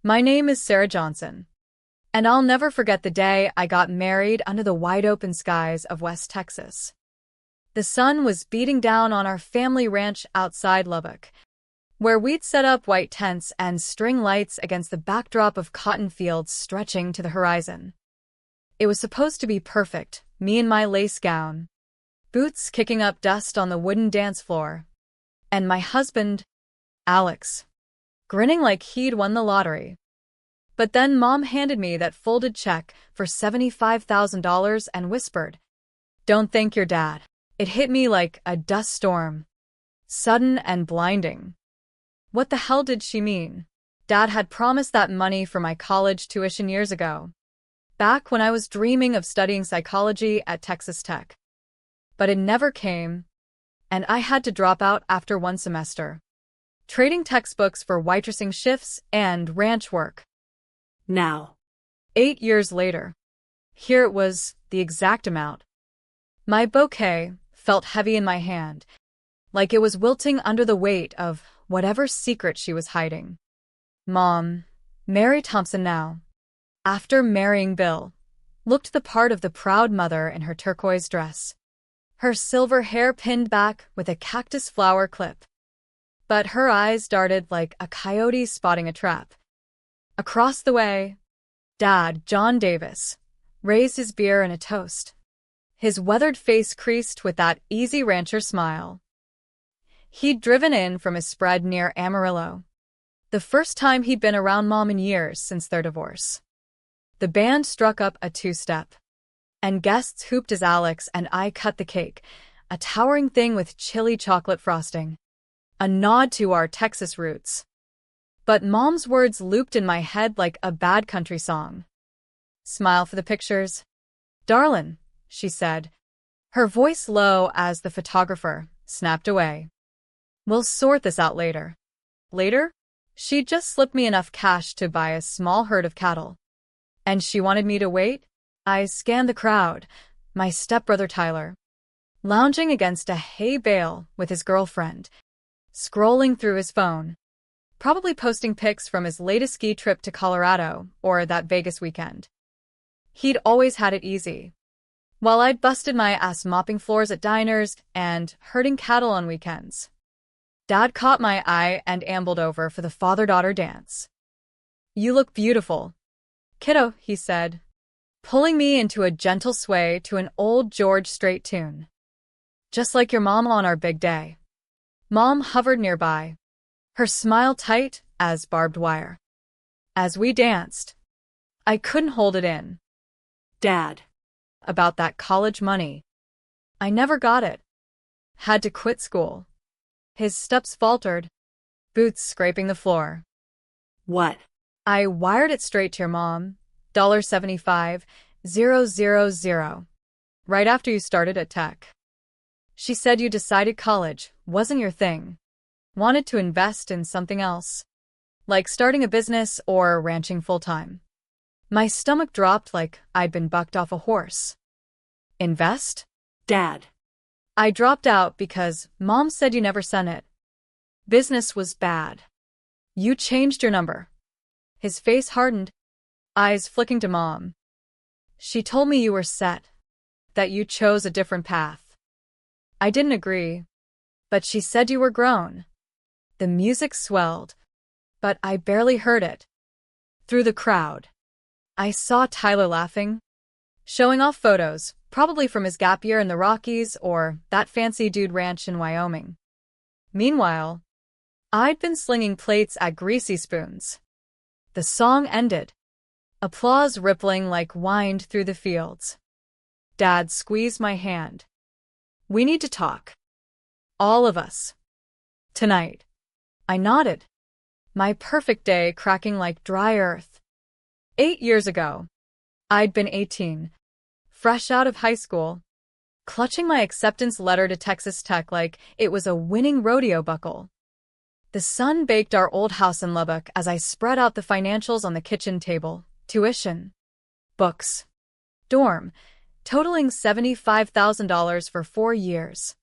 My name is Sarah Johnson, and I'll never forget the day I got married under the wide-open skies of West Texas. The sun was beating down on our family ranch outside Lubbock, where we'd set up white tents and string lights against the backdrop of cotton fields stretching to the horizon. It was supposed to be perfect, me in my lace gown, boots kicking up dust on the wooden dance floor, and my husband, Alex, grinning like he'd won the lottery. But then Mom handed me that folded check for $75,000 and whispered, "Don't thank your dad." It hit me like a dust storm, sudden and blinding. What the hell did she mean? Dad had promised that money for my college tuition years ago, back when I was dreaming of studying psychology at Texas Tech. But it never came, and I had to drop out after one semester, trading textbooks for waitressing shifts and ranch work. Now, 8 years later, here it was, the exact amount. My bouquet felt heavy in my hand, like it was wilting under the weight of whatever secret she was hiding. Mom, Mary Thompson now, after marrying Bill, looked the part of the proud mother in her turquoise dress, her silver hair pinned back with a cactus flower clip. But her eyes darted like a coyote spotting a trap. Across the way, Dad, John Davis, raised his beer in a toast, his weathered face creased with that easy rancher smile. He'd driven in from his spread near Amarillo, the first time he'd been around Mom in years since their divorce. The band struck up a two-step, and guests hooped as Alex and I cut the cake, a towering thing with chili chocolate frosting, a nod to our Texas roots. But Mom's words looped in my head like a bad country song. "Smile for the pictures, darlin'," she said, her voice low as the photographer snapped away. "We'll sort this out later." Later? She'd just slipped me enough cash to buy a small herd of cattle. And she wanted me to wait? I scanned the crowd, my stepbrother Tyler, lounging against a hay bale with his girlfriend, scrolling through his phone, probably posting pics from his latest ski trip to Colorado or that Vegas weekend. He'd always had it easy, while I'd busted my ass mopping floors at diners and herding cattle on weekends. Dad caught my eye and ambled over for the father-daughter dance. "You look beautiful, kiddo," he said, pulling me into a gentle sway to an old George Strait tune. "Just like your mom on our big day." Mom hovered nearby, her smile tight as barbed wire. As we danced, I couldn't hold it in. Dad. About that college money. I never got it. Had to quit school. His steps faltered, boots scraping the floor. What? "I wired it straight to your mom, $75,000, right after you started at Tech. She said you decided college wasn't your thing, wanted to invest in something else, like starting a business or ranching full-time." My stomach dropped like I'd been bucked off a horse. "Invest?" Dad. "I dropped out because Mom said you never sent it. Business was bad. You changed your number." His face hardened, eyes flicking to Mom. "She told me you were set, that you chose a different path." I didn't agree, but she said you were grown. The music swelled, but I barely heard it. Through the crowd, I saw Tyler laughing, showing off photos, probably from his gap year in the Rockies or that fancy dude ranch in Wyoming. Meanwhile, I'd been slinging plates at Greasy Spoons. The song ended, applause rippling like wind through the fields. Dad squeezed my hand. "We need to talk. All of us. Tonight." I nodded, my perfect day cracking like dry earth. 8 years ago, I'd been 18, fresh out of high school, clutching my acceptance letter to Texas Tech like it was a winning rodeo buckle. The sun baked our old house in Lubbock as I spread out the financials on the kitchen table. Tuition, books, dorm, totaling $75,000 for 4 years.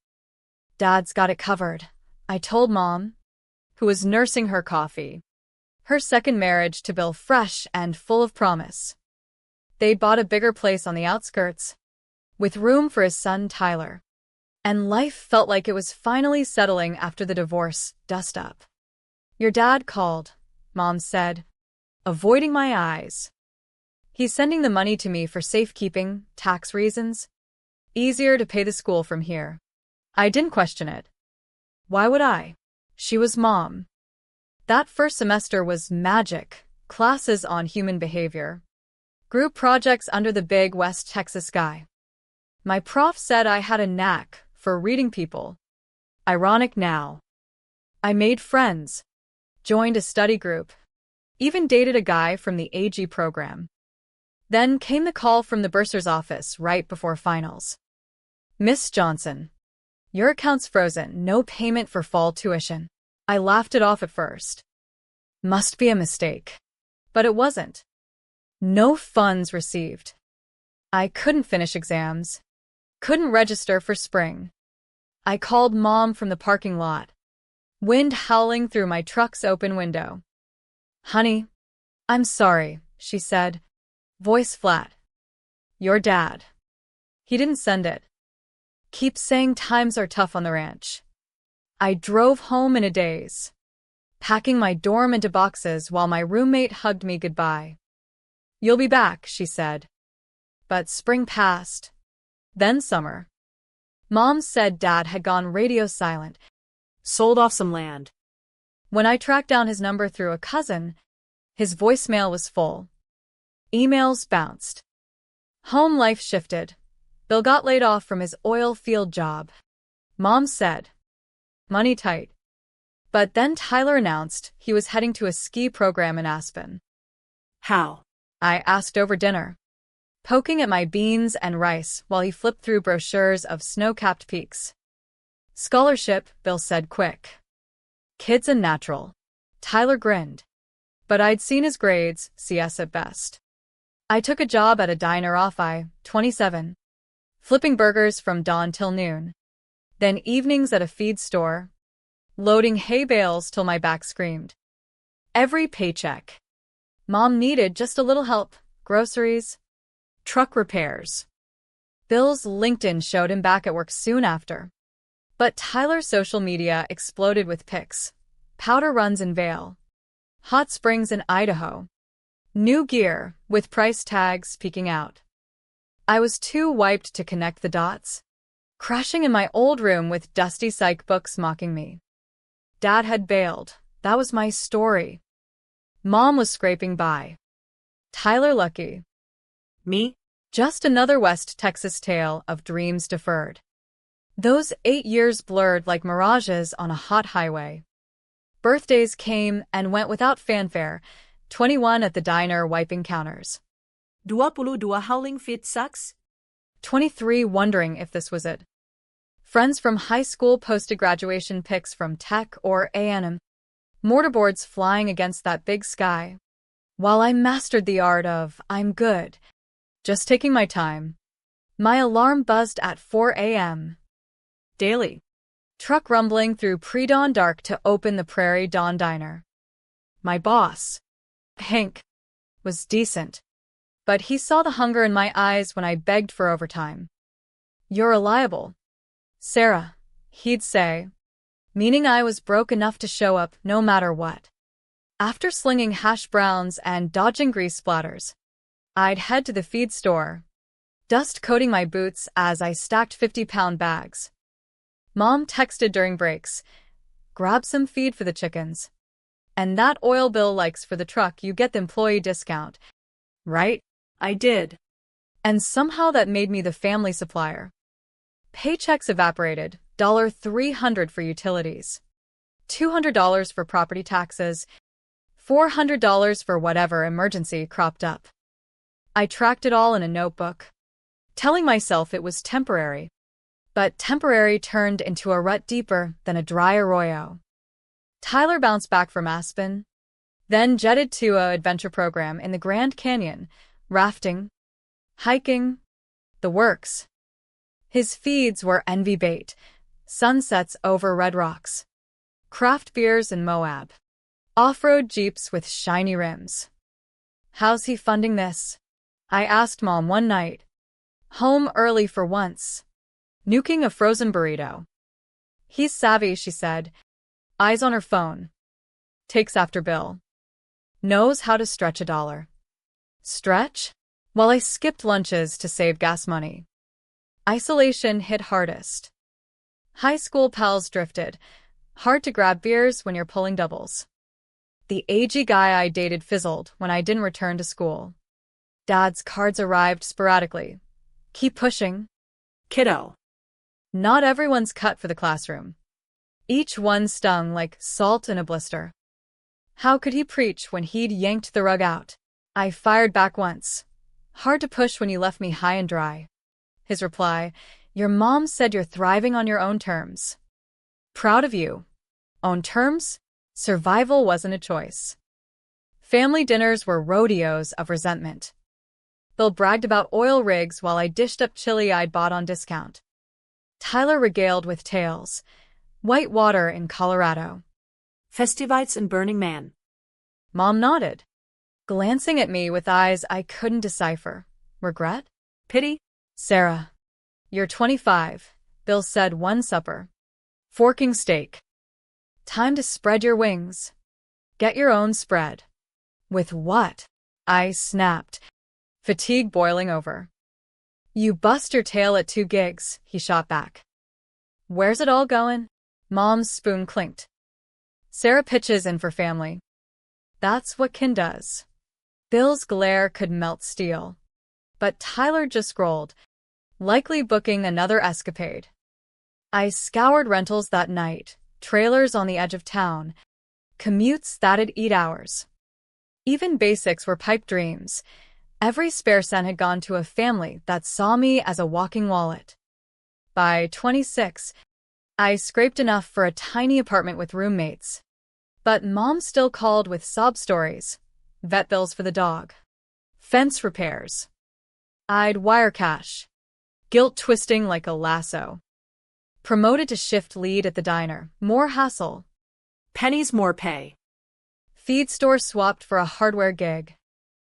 "Dad's got it covered," I told Mom, who was nursing her coffee, Her second marriage to Bill fresh and full of promise. They'd bought a bigger place on the outskirts, with room for his son Tyler. And life felt like it was finally settling after the divorce dust-up. "Your dad called," Mom said, avoiding my eyes. "He's sending the money to me for safekeeping, tax reasons. Easier to pay the school from here." I didn't question it. Why would I? She was Mom. That first semester was magic. Classes on human behavior. Group projects under the big West Texas sky. My prof said I had a knack for reading people. Ironic now. I made friends, joined a study group, even dated a guy from the AG program. Then came the call from the bursar's office right before finals. "Miss Johnson, your account's frozen, no payment for fall tuition." I laughed it off at first. Must be a mistake. But it wasn't. No funds received. I couldn't finish exams. Couldn't register for spring. I called Mom from the parking lot. Wind howling through my truck's open window. "Honey, I'm sorry," she said, voice flat. "Your dad. He didn't send it. Keeps saying times are tough on the ranch." I drove home in a daze, packing my dorm into boxes while my roommate hugged me goodbye. "You'll be back," she said. But spring passed. Then summer. Mom said Dad had gone radio silent, Sold off some land. When I tracked down his number through a cousin, his voicemail was full. Emails bounced. Home life shifted. Bill got laid off from his oil field job. Mom said, "Money tight." But then Tyler announced he was heading to a ski program in Aspen. How? I asked over dinner, poking at my beans and rice while he flipped through brochures of snow-capped peaks. "Scholarship," Bill said quick. "Kids and natural." Tyler grinned. But I'd seen his grades, CS at best. I took a job at a diner off I-27, flipping burgers from dawn till noon. Then evenings at a feed store, loading hay bales till my back screamed. Every paycheck. Mom needed just a little help, groceries, truck repairs. Bill's LinkedIn showed him back at work soon after. But Tyler's social media exploded with pics. Powder runs in Vail. Hot springs in Idaho. New gear, with price tags peeking out. I was too wiped to connect the dots, crashing in my old room with dusty psych books mocking me. Dad had bailed. That was my story. Mom was scraping by. Tyler lucky. Me? Just another West Texas tale of dreams deferred. Those 8 years blurred like mirages on a hot highway. Birthdays came and went without fanfare, 21 at the diner wiping counters. 22 howling fit sucks? 23 wondering if this was it. Friends from high school posted graduation pics from Tech or A&M. Mortarboards flying against that big sky. While I mastered the art of "I'm good," just taking my time, my alarm buzzed at 4 a.m. Daily. Truck rumbling through pre-dawn dark to open the Prairie Dawn Diner. My boss, Hank, was decent, but he saw the hunger in my eyes when I begged for overtime. "You're reliable, Sarah," he'd say, meaning I was broke enough to show up no matter what. After slinging hash browns and dodging grease splatters, I'd head to the feed store, dust coating my boots as I stacked 50-pound bags. Mom texted during breaks, "Grab some feed for the chickens. And that oil Bill likes for the truck, you get the employee discount." Right? I did. And somehow that made me the family supplier. Paychecks evaporated, $300 for utilities, $200 for property taxes, $400 for whatever emergency cropped up. I tracked it all in a notebook, telling myself it was temporary. But temporary turned into a rut deeper than a dry arroyo. Tyler bounced back from Aspen, then jetted to a adventure program in the Grand Canyon, rafting, hiking, the works. His feeds were envy bait, sunsets over red rocks, craft beers in Moab, Off-road Jeeps with shiny rims. How's he funding this? I asked Mom one night. Home early for once. Nuking a frozen burrito. He's savvy, she said. Eyes on her phone. Takes after Bill. Knows how to stretch $1. Stretch? While I skipped lunches to save gas money. Isolation hit hardest. High school pals drifted. Hard to grab beers when you're pulling doubles. The agey guy I dated fizzled when I didn't return to school. Dad's cards arrived sporadically. Keep pushing. Kiddo. Not everyone's cut for the classroom. Each one stung like salt in a blister. How could he preach when he'd yanked the rug out? I fired back once. Hard to push when you left me high and dry. His reply, your mom said you're thriving on your own terms. Proud of you. Own terms? Survival wasn't a choice. Family dinners were rodeos of resentment. Bill bragged about oil rigs while I dished up chili I'd bought on discount. Tyler regaled with tales. White water in Colorado. Festivites in Burning Man. Mom nodded, glancing at me with eyes I couldn't decipher. Regret? Pity? Sarah. You're 25, Bill said one supper. Forking steak. Time to spread your wings. Get your own spread. With what? I snapped, fatigue boiling over. You bust your tail at 2 gigs, he shot back. Where's it all going? Mom's spoon clinked. Sarah pitches in for family. That's what kin does. Bill's glare could melt steel. But Tyler just scrolled, likely booking another escapade. I scoured rentals that night, trailers on the edge of town, commutes that'd eat hours. Even basics were pipe dreams. Every spare cent had gone to a family that saw me as a walking wallet. By 26, I scraped enough for a tiny apartment with roommates. But Mom still called with sob stories, vet bills for the dog, fence repairs. I'd wire cash, guilt twisting like a lasso. Promoted to shift lead at the diner, more hassle. Pennies more pay. Feed store swapped for a hardware gig.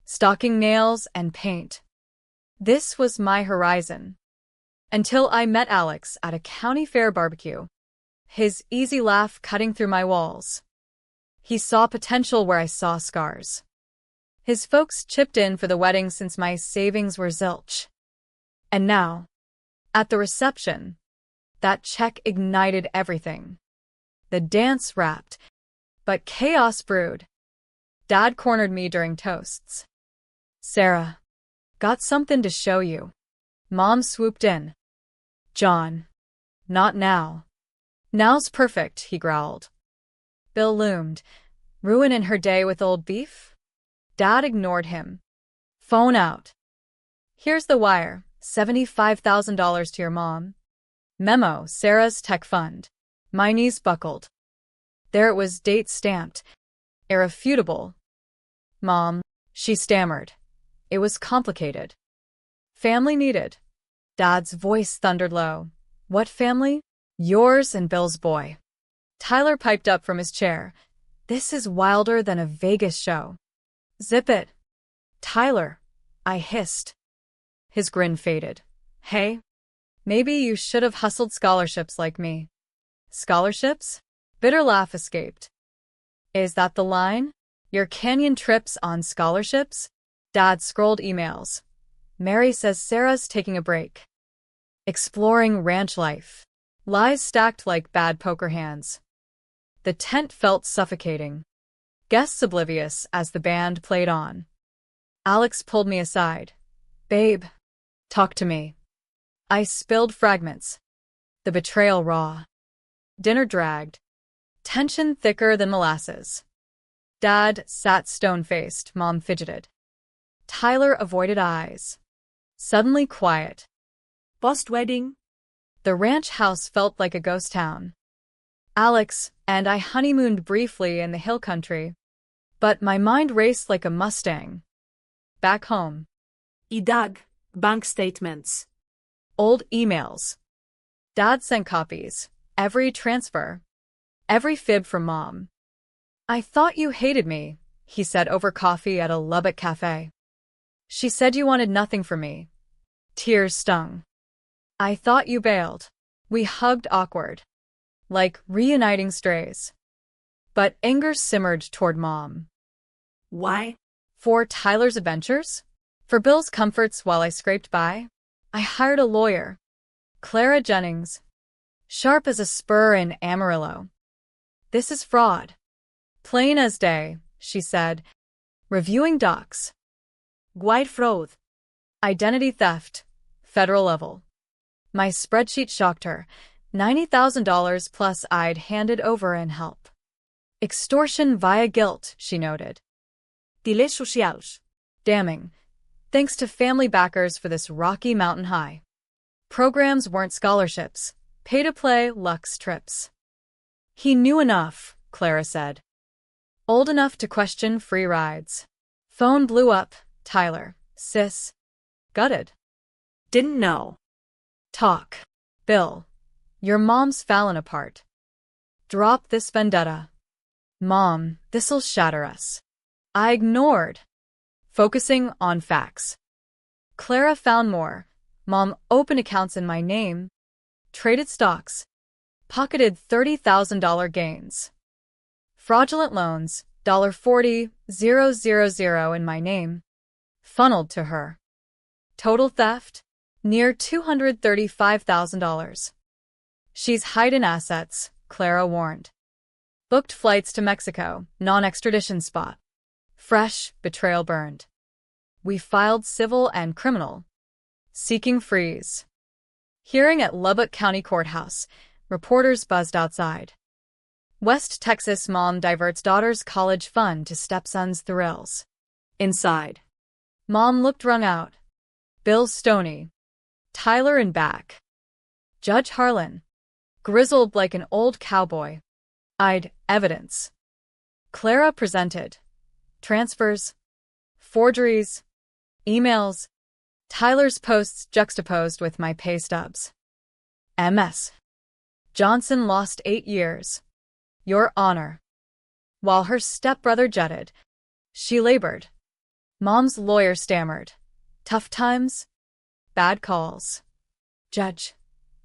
Stocking nails and paint. This was my horizon. Until I met Alex at a county fair barbecue. His easy laugh cutting through my walls. He saw potential where I saw scars. His folks chipped in for the wedding since my savings were zilch. And now, at the reception, that check ignited everything. The dance wrapped, but chaos brewed. Dad cornered me during toasts. Sarah, got something to show you. Mom swooped in. John, not now. Now's perfect, he growled. Bill loomed. Ruining her day with old beef? Dad ignored him. Phone out. Here's the wire, $75,000 to your mom. Memo, Sarah's tech fund. My knees buckled. There it was, date stamped. Irrefutable. Mom, she stammered. It was complicated. Family needed. Dad's voice thundered low. What family? Yours and Bill's boy. Tyler piped up from his chair. This is wilder than a Vegas show. Zip it. Tyler, I hissed. His grin faded. Hey, maybe you should have hustled scholarships like me. Scholarships? Bitter laugh escaped. Is that the line? Your canyon trips on scholarships? Dad scrolled emails. Mary says Sarah's taking a break. Exploring ranch life. Lies stacked like bad poker hands. The tent felt suffocating. Guests oblivious as the band played on. Alex pulled me aside. Babe, talk to me. I spilled fragments. The betrayal raw. Dinner dragged. Tension thicker than molasses. Dad sat stone-faced, Mom fidgeted. Tyler avoided eyes. Suddenly quiet. Bust wedding? The ranch house felt like a ghost town. Alex and I honeymooned briefly in the hill country, but my mind raced like a Mustang. Back home. Idag, bank statements. Old emails. Dad sent copies. Every transfer. Every fib from Mom. I thought you hated me, he said over coffee at a Lubbock cafe. She said you wanted nothing from me. Tears stung. I thought you bailed. We hugged awkward, like reuniting strays. But anger simmered toward Mom. Why? For Tyler's adventures? For Bill's comforts while I scraped by? I hired a lawyer, Clara Jennings, sharp as a spur in Amarillo. This is fraud. Plain as day, she said, reviewing docs. White fraud. Identity theft, federal level. My spreadsheet shocked her. $90,000 plus I'd handed over in help. Extortion via guilt, she noted. Diles socials. Damning. Thanks to family backers for this Rocky Mountain high. Programs weren't scholarships. Pay-to-play Lux trips. He knew enough, Clara said. Old enough to question free rides. Phone blew up. Tyler. Sis. Gutted. Didn't know. Talk. Bill. Your mom's fallen apart. Drop this vendetta. Mom, this'll shatter us. I ignored, focusing on facts. Clara found more. Mom opened accounts in my name, traded stocks, pocketed $30,000 gains. Fraudulent loans, $40,000 in my name, funneled to her. Total theft, near $235,000. She's hiding assets, Clara warned. Booked flights to Mexico, non-extradition spot. Fresh, betrayal burned. We filed civil and criminal. Seeking freeze. Hearing at Lubbock County Courthouse, reporters buzzed outside. West Texas mom diverts daughter's college fund to stepson's thrills. Inside. Mom looked wrung out. Bill stony. Tyler in back. Judge Harlan. Grizzled like an old cowboy. I'd evidence. Clara presented. Transfers. Forgeries. Emails. Tyler's posts juxtaposed with my pay stubs. MS. Johnson lost 8 years. Your Honor. While her stepbrother jetted, she labored. Mom's lawyer stammered. Tough times? Bad calls. Judge.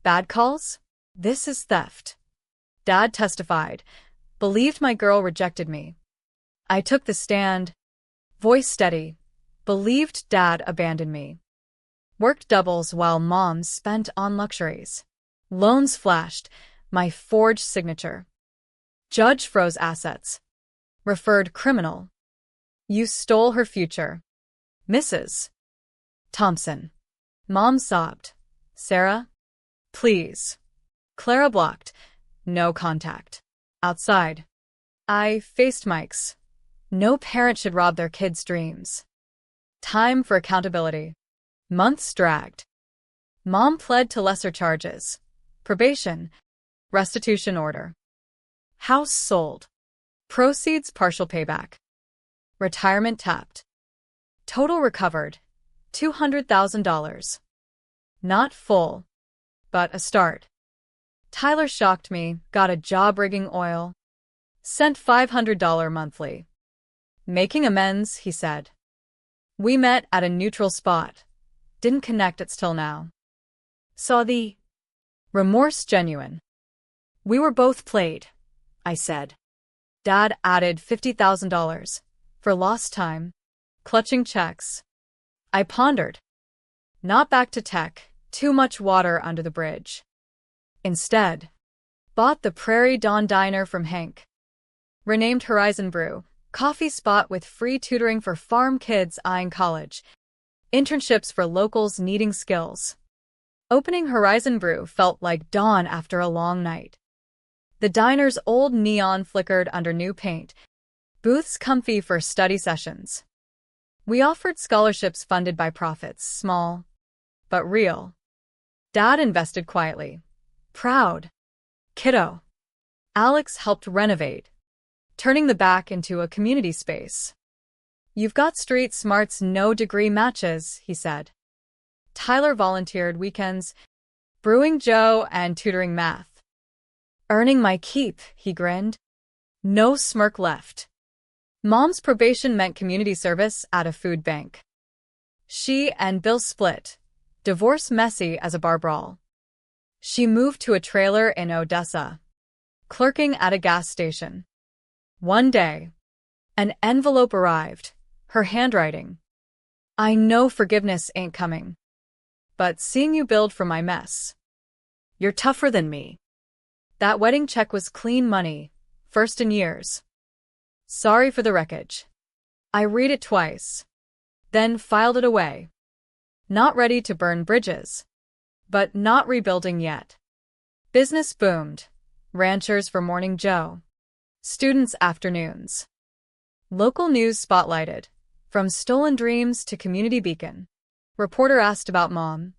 Bad calls? This is theft. Dad testified. Believed my girl rejected me. I took the stand. Voice steady. Believed Dad abandoned me. Worked doubles while Mom spent on luxuries. Loans flashed. My forged signature. Judge froze assets. Referred criminal. You stole her future. Mrs. Thompson. Mom sobbed. Sarah? Please. Clara blocked. No contact. Outside. I faced Mike's. No parent should rob their kids' dreams. Time for accountability. Months dragged. Mom pled to lesser charges. Probation. Restitution order. House sold. Proceeds partial payback. Retirement tapped. Total recovered. $200,000. Not full, but a start. Tyler shocked me, got a job rigging oil. Sent $500 monthly. Making amends, he said. We met at a neutral spot. Didn't connect it till now. Saw the remorse genuine. We were both played, I said. Dad added $50,000 for lost time, clutching checks. I pondered. Not back to tech, too much water under the bridge. Instead, bought the Prairie Dawn Diner from Hank. Renamed Horizon Brew, coffee spot with free tutoring for farm kids eyeing college. Internships for locals needing skills. Opening Horizon Brew felt like dawn after a long night. The diner's old neon flickered under new paint. Booths comfy for study sessions. We offered scholarships funded by profits, small, but real. Dad invested quietly. Proud. Kiddo. Alex helped renovate, turning the back into a community space. You've got street smarts no degree matches, he said. Tyler volunteered weekends, brewing Joe and tutoring math. Earning my keep, he grinned. No smirk left. Mom's probation meant community service at a food bank. She and Bill split, divorce messy as a bar brawl. She moved to a trailer in Odessa, clerking at a gas station. One day, an envelope arrived, her handwriting. I know forgiveness ain't coming, but seeing you build from my mess. You're tougher than me. That wedding check was clean money, first in years. Sorry for the wreckage. I read it twice, then filed it away. Not ready to burn bridges, but not rebuilding yet. Business boomed. Ranchers for Morning Joe. Students' afternoons. Local news spotlighted. From stolen dreams to community beacon. Reporter asked about Mom.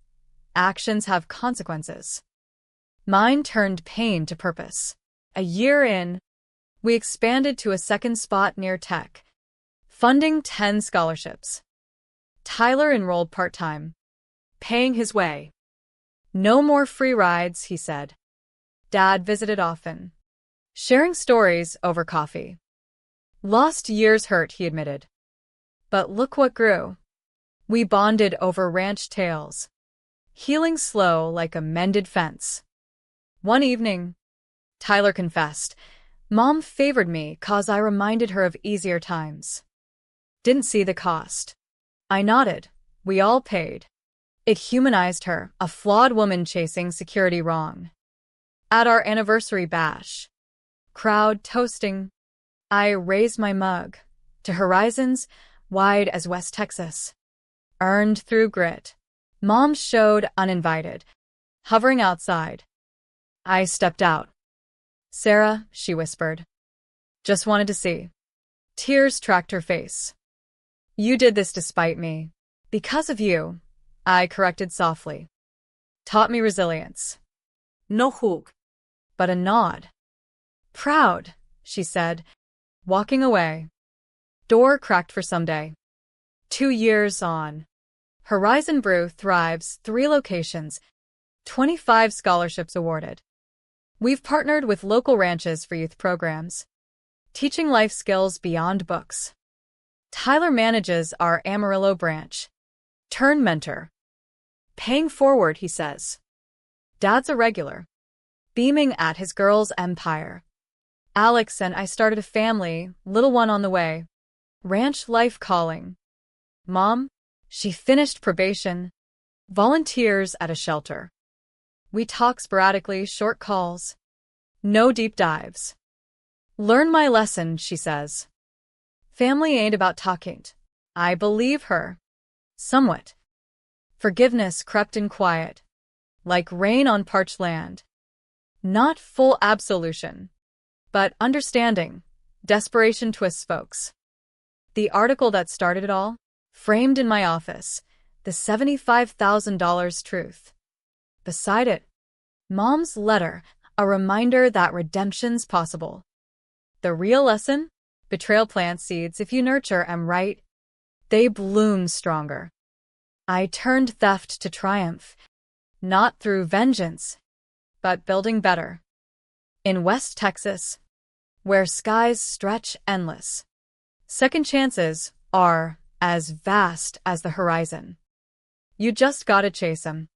Actions have consequences. Mine turned pain to purpose. A year in, we expanded to a second spot near Tech, funding 10 scholarships. Tyler enrolled part-time, paying his way. No more free rides, he said. Dad visited often, sharing stories over coffee. Lost years hurt, he admitted. But look what grew. We bonded over ranch tales, healing slow like a mended fence. One evening, Tyler confessed, Mom favored me 'cause I reminded her of easier times. Didn't see the cost. I nodded. We all paid. It humanized her, a flawed woman chasing security wrong. At our anniversary bash, crowd toasting, I raised my mug to horizons wide as West Texas. Earned through grit. Mom showed uninvited, hovering outside. I stepped out. Sarah, she whispered. Just wanted to see. Tears tracked her face. You did this despite me. Because of you, I corrected softly. Taught me resilience. No hug, but a nod. Proud, she said, walking away. Door cracked for someday. 2 years on. Horizon Brew thrives, 3 locations, 25 scholarships awarded. We've partnered with local ranches for youth programs, teaching life skills beyond books. Tyler manages our Amarillo branch. Turn mentor. Paying forward, he says. Dad's a regular, beaming at his girl's empire. Alex and I started a family, little one on the way. Ranch life calling. Mom, she finished probation, volunteers at a shelter. We talk sporadically, short calls. No deep dives. Learn my lesson, she says. Family ain't about talking. I believe her. Somewhat. Forgiveness crept in quiet, like rain on parched land. Not full absolution, but understanding. Desperation twists folks. The article that started it all, framed in my office, the $75,000 truth. Beside it, Mom's letter, a reminder that redemption's possible. The real lesson? Betrayal plants seeds. If you nurture 'em right, they bloom stronger. I turned theft to triumph, not through vengeance, but building better. In West Texas, where skies stretch endless, second chances are as vast as the horizon. You just gotta chase 'em.